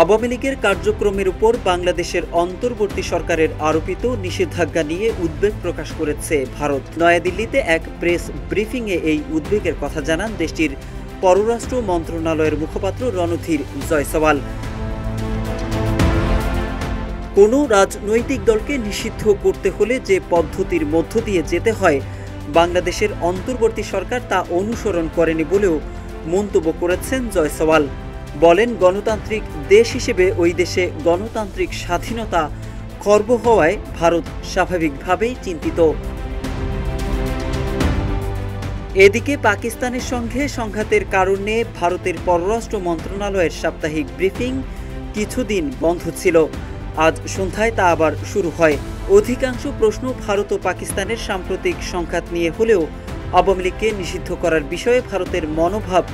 আওয়ামী লীগের কার্যক্রমের উপর বাংলাদেশের অন্তর্বর্তী সরকারের আরোপিত নিষেধাজ্ঞা নিয়ে উদ্বেগ প্রকাশ করেছে ভারত। নয়াদিল্লিতে এক প্রেস ব্রিফিংয়ে এই উদ্বেগের কথা জানান দেশটির পররাষ্ট্র মন্ত্রণালয়ের মুখপাত্র রণধীর জয়সওয়াল। কোনো রাজনৈতিক দলকে নিষিদ্ধ করতে হলে যে পদ্ধতির মধ্য দিয়ে যেতে হয় বাংলাদেশের অন্তর্বর্তী সরকার তা অনুসরণ করেনি বলেও মন্তব্য করেছেন জয়সওয়াল। বলেন, গণতান্ত্রিক দেশ হিসেবে ওই দেশে গণতান্ত্রিক স্বাধীনতা খর্ব হওয়ায় ভারত স্বাভাবিকভাবেই চিন্তিত। এদিকে পাকিস্তানের সঙ্গে সংঘাতের কারণে ভারতের পররাষ্ট্র মন্ত্রণালয়ের সাপ্তাহিক ব্রিফিং কিছুদিন বন্ধ ছিল। আজ সন্ধ্যায় তা আবার শুরু হয়। অধিকাংশ প্রশ্ন ভারত ও পাকিস্তানের সাম্প্রতিক সংঘাত নিয়ে হলেও আওয়ামী লীগকে নিষিদ্ধ করার বিষয়ে ভারতের মনোভাব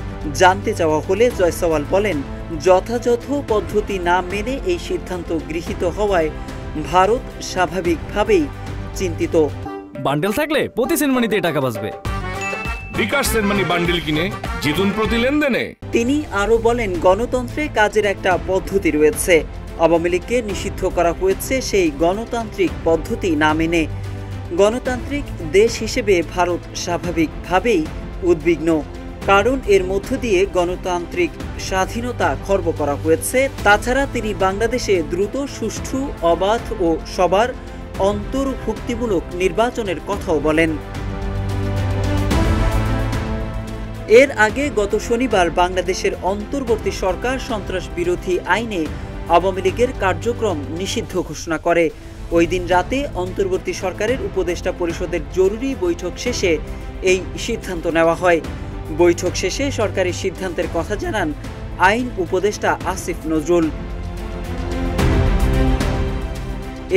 জানতে চাওয়া হলে জয়সওয়াল বলেন, যথাযথ পদ্ধতি না মেনে এই সিদ্ধান্ত গৃহীত হওয়ায় ভারত স্বাভাবিকভাবেই চিন্তিত। বান্ডেল থাকলে প্রতি সেনমানিতে টাকা বাঁচবে। বিকাশ সেনমানি বান্ডেল কিনে জিতুন প্রতি লেনদেনে। তিনি আরও বলেন, গণতন্ত্রে কাজের একটা পদ্ধতি রয়েছে। আওয়ামী লীগকে নিষিদ্ধ করা হয়েছে সেই গণতান্ত্রিক পদ্ধতি না মেনে। গণতান্ত্রিক দেশ হিসেবে ভারত স্বাভাবিকভাবেই উদ্বিগ্ন, কারণ এর মধ্য দিয়ে গণতান্ত্রিক স্বাধীনতা খর্ব করা হয়েছে। তাছাড়া তিনি বাংলাদেশে দ্রুত, সুষ্ঠু, অবাধ ও সবার অন্তর্ভুক্তিমূলক নির্বাচনের কথাও বলেন। এর আগে গত শনিবার বাংলাদেশের অন্তর্বর্তী সরকার সন্ত্রাস বিরোধী আইনে আওয়ামী লীগের কার্যক্রম নিষিদ্ধ ঘোষণা করে। ওই দিন রাতে অন্তর্বর্তী সরকারের উপদেষ্টা পরিষদের জরুরি বৈঠক শেষে এই সিদ্ধান্ত নেওয়া হয়। বৈঠক শেষে সরকারি সিদ্ধান্তের কথা জানান আইন উপদেষ্টা আসিফ নজরুল।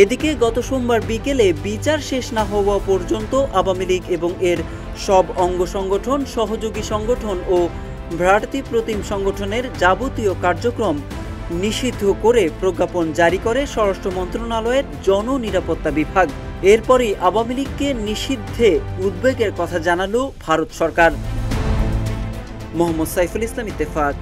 এদিকে গত সোমবার বিকেলে বিচার শেষ না হওয়া পর্যন্ত আওয়ামী লীগ এবং এর সব অঙ্গ সংগঠন, সহযোগী সংগঠন ও ভ্রাতৃ প্রতিম সংগঠনের যাবতীয় কার্যক্রম নিষিদ্ধ করে প্রজ্ঞাপন জারি করে স্বরাষ্ট্র মন্ত্রণালয়ের জননিরাপত্তা বিভাগ। এরপরই আওয়ামী লীগকে নিষিদ্ধে উদ্বেগের কথা জানালো ভারত সরকার। মোহাম্মদ সাইফুল ইসলাম, ইত্তেফাক।